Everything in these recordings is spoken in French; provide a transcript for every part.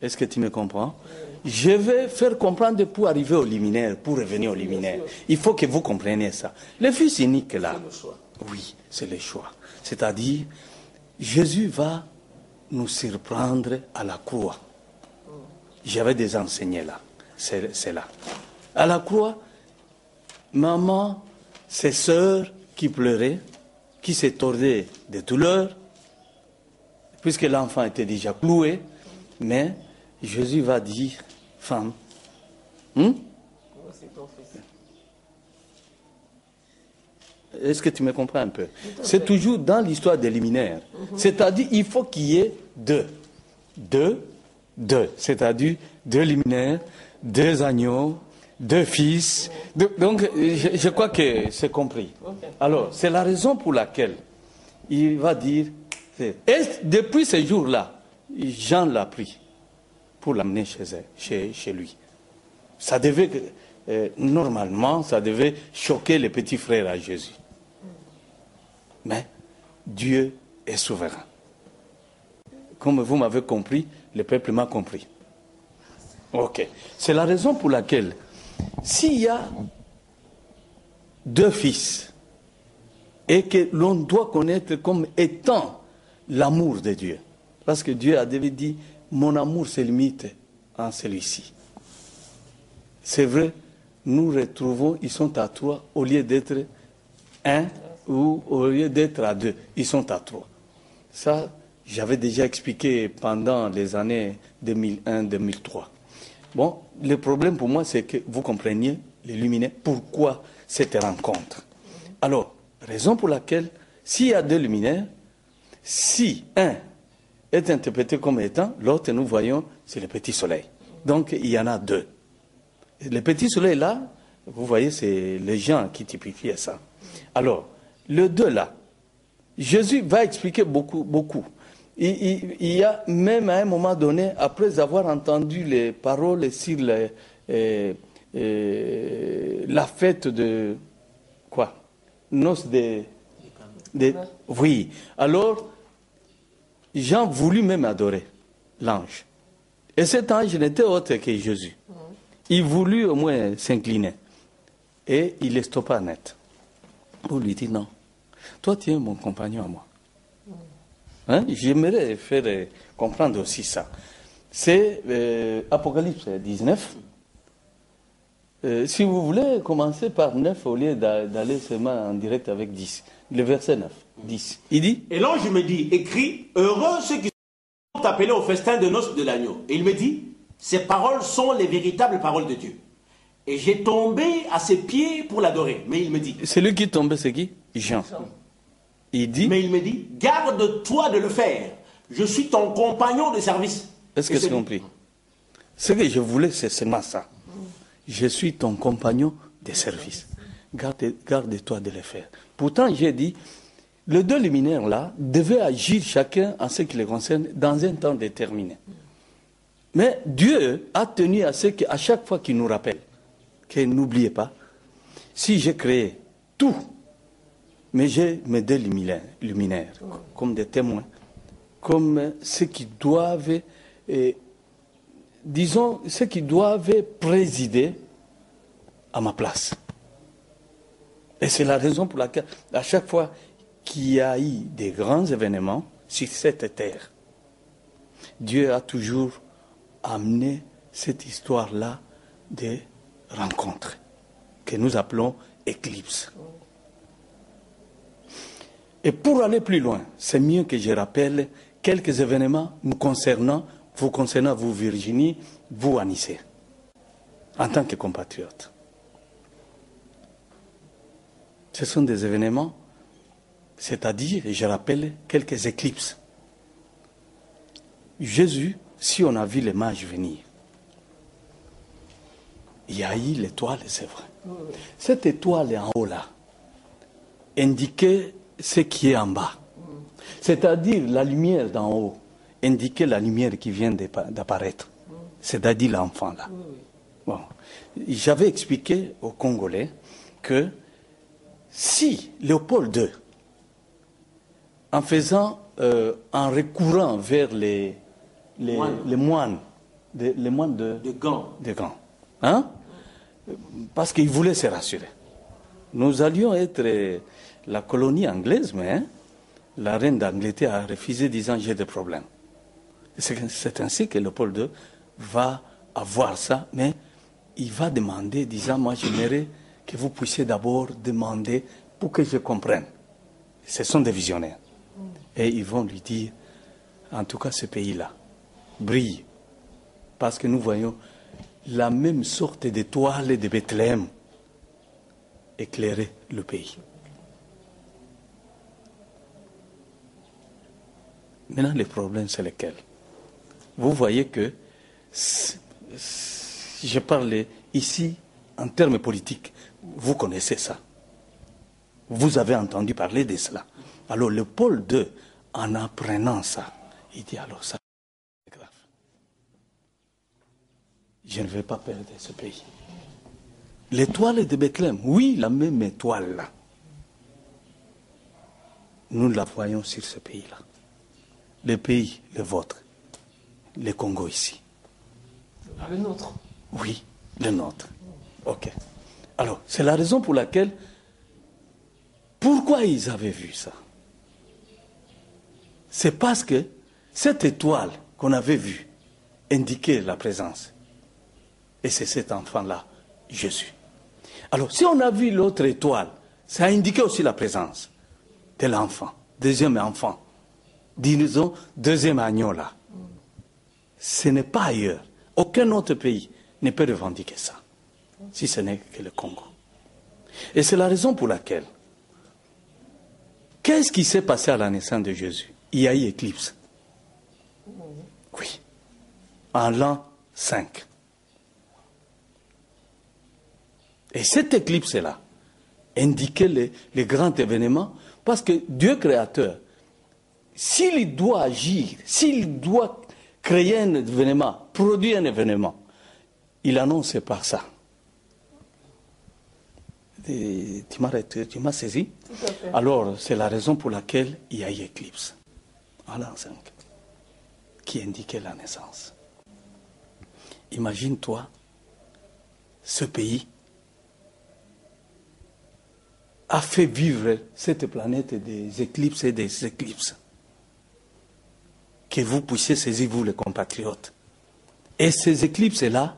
Est-ce que tu me comprends? Je vais faire comprendre pour arriver au liminaire, pour revenir au liminaire. Il faut que vous compreniez ça. Le Fils unique là, oui, c'est le choix. C'est-à-dire, Jésus va nous surprendre à la croix. J'avais déjà enseigné là. C'est là. À la croix, maman, ses sœurs qui pleuraient, qui se tordaient de douleur, puisque l'enfant était déjà cloué, mais Jésus va dire, femme, est-ce que tu me comprends un peu? C'est toujours dans l'histoire des liminaires. C'est-à-dire, il faut qu'il y ait deux, c'est-à-dire deux liminaires, deux agneaux, deux fils. Donc, je crois que c'est compris. Alors, c'est la raison pour laquelle il va dire, et depuis ce jour-là, Jean l'a pris pour l'amener chez lui. Ça devait, normalement, ça devait choquer les petits frères à Jésus. Mais Dieu est souverain. Comme vous m'avez compris, le peuple m'a compris. Ok. C'est la raison pour laquelle, s'il y a deux fils, et que l'on doit connaître comme étant l'amour de Dieu, parce que Dieu a dit, mon amour se limite en celui-ci. C'est vrai, nous retrouvons, ils sont à trois, au lieu d'être un, ou au lieu d'être à deux, ils sont à trois. Ça, j'avais déjà expliqué pendant les années 2001-2003. Bon, le problème pour moi, c'est que vous compreniez, les luminaires, pourquoi cette rencontre. Alors, raison pour laquelle, s'il y a deux luminaires, si un est interprété comme étant, l'autre, nous voyons, c'est le petit soleil. Donc, il y en a deux. Le petit soleil, là, vous voyez, c'est les gens qui typifiaient ça. Alors, le deux, là, Jésus va expliquer beaucoup. Il y a même à un moment donné, après avoir entendu les paroles sur la fête de... Quoi? Noces oui. Alors, Jean voulut même adorer l'ange. Et cet ange n'était autre que Jésus. Il voulut au moins s'incliner. Et il le stoppa net. Pour lui dire non. Toi, tu es mon compagnon à moi. Hein? J'aimerais faire comprendre aussi ça. C'est Apocalypse 19. Si vous voulez commencer par 9 au lieu d'aller seulement en direct avec 10. Le verset 9, 10. Il dit... Et l'ange me dit, écrit, heureux ceux qui sont appelés au festin de noces de l'agneau. Et il me dit, ces paroles sont les véritables paroles de Dieu. Et j'ai tombé à ses pieds pour l'adorer. Mais il me dit... Celui qui tombait, c'est qui? Jean. Il dit... Mais il me dit, garde-toi de le faire. Je suis ton compagnon de service. Est-ce que c'est compris? Ce que je voulais, c'est seulement ça. Je suis ton compagnon de service. Garde-toi de le faire. Pourtant, j'ai dit, les deux luminaires là devaient agir chacun en ce qui les concerne dans un temps déterminé. Mais Dieu a tenu à ce qu'à chaque fois qu'il nous rappelle, que n'oubliez pas, si j'ai créé tout, mais j'ai mes deux luminaires comme des témoins, comme ceux qui doivent, disons, ceux qui doivent présider à ma place. Et c'est la raison pour laquelle, à chaque fois qu'il y a eu des grands événements sur cette terre, Dieu a toujours amené cette histoire-là de rencontres, que nous appelons éclipse. Et pour aller plus loin, c'est mieux que je rappelle quelques événements nous concernant, vous Virginie, vous Anissé, en tant que compatriote. Ce sont des événements, c'est-à-dire, je rappelle, quelques éclipses. Jésus, si on a vu les mages venir, il y a eu l'étoile, c'est vrai. Cette étoile en haut là indiquait ce qui est en bas. C'est-à-dire la lumière d'en haut indiquait la lumière qui vient d'apparaître. C'est-à-dire l'enfant là. Bon. J'avais expliqué aux Congolais que si Léopold II, en recourant vers les moines les moines de Gand. De Gand. Hein? Parce qu'ils voulaient se rassurer. Nous allions être la colonie anglaise, mais la reine d'Angleterre a refusé, disant j'ai des problèmes. C'est ainsi que Léopold II va avoir ça, mais il va demander, disant moi j'aimerais que vous puissiez d'abord demander pour que je comprenne. Ce sont des visionnaires. Et ils vont lui dire, en tout cas ce pays-là brille, parce que nous voyons la même sorte d'étoile de Bethléem éclairer le pays. Maintenant, le problème, c'est lequel? Vous voyez que, je parle ici en termes politiques, vous connaissez ça. Vous avez entendu parler de cela. Alors, Léopold II, en apprenant ça, il dit alors ça, c'est grave. Je ne vais pas perdre ce pays. L'étoile de Bethléem, oui, la même étoile là. Nous la voyons sur ce pays-là. Le pays, le vôtre, le Congo ici. Le nôtre. Oui, le nôtre. Ok. Alors, c'est la raison pour laquelle, pourquoi ils avaient vu ça? C'est parce que cette étoile qu'on avait vue indiquait la présence. Et c'est cet enfant-là, Jésus. Alors, si on a vu l'autre étoile, ça indiquait aussi la présence de l'enfant, deuxième enfant. Disons, deuxième agneau là. Ce n'est pas ailleurs. Aucun autre pays ne peut revendiquer ça, si ce n'est que le Congo. Et c'est la raison pour laquelle, qu'est-ce qui s'est passé à la naissance de Jésus? Il y a eu éclipse. Oui. En l'an 5. Et cette éclipse-là indiquait les grands événements, parce que Dieu créateur, s'il doit agir, s'il doit créer un événement, produire un événement, il annonce par ça. Tu m'as saisi? Tout à fait. Alors, c'est la raison pour laquelle il y a eu éclipse, en l'an 5, qui indiquait la naissance. Imagine-toi, ce pays a fait vivre cette planète des éclipses et des éclipses. Que vous puissiez saisir, vous les compatriotes. Et ces éclipses-là,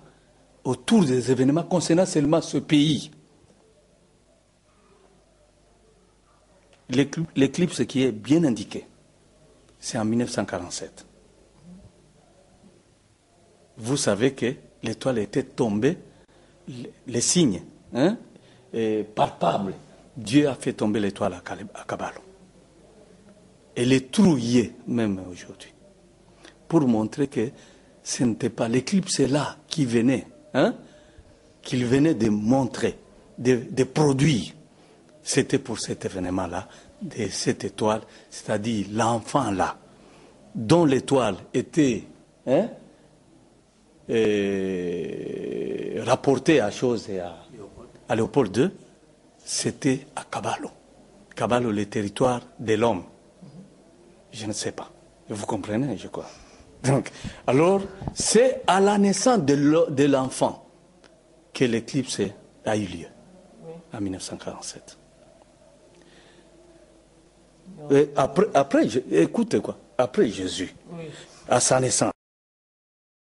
autour des événements concernant seulement ce pays. L'éclipse qui est bien indiqué, c'est en 1947. Vous savez que l'étoile était tombée, les signes palpables. Dieu a fait tomber l'étoile à Kabalo. Elle est trouillée même aujourd'hui. Pour montrer que ce n'était pas l'éclipse là qui venait, qu'il venait de montrer, de produire. C'était pour cet événement-là, de cette étoile, c'est-à-dire l'enfant là, dont l'étoile était rapportée à chose et à Léopold II, c'était à Kabalo. Kabalo, le territoire de l'homme. Je ne sais pas. Vous comprenez, je crois. Donc, alors, c'est à la naissance de l'enfant que l'éclipse a eu lieu, en 1947. Et après, écoutez quoi, après Jésus, à sa naissance,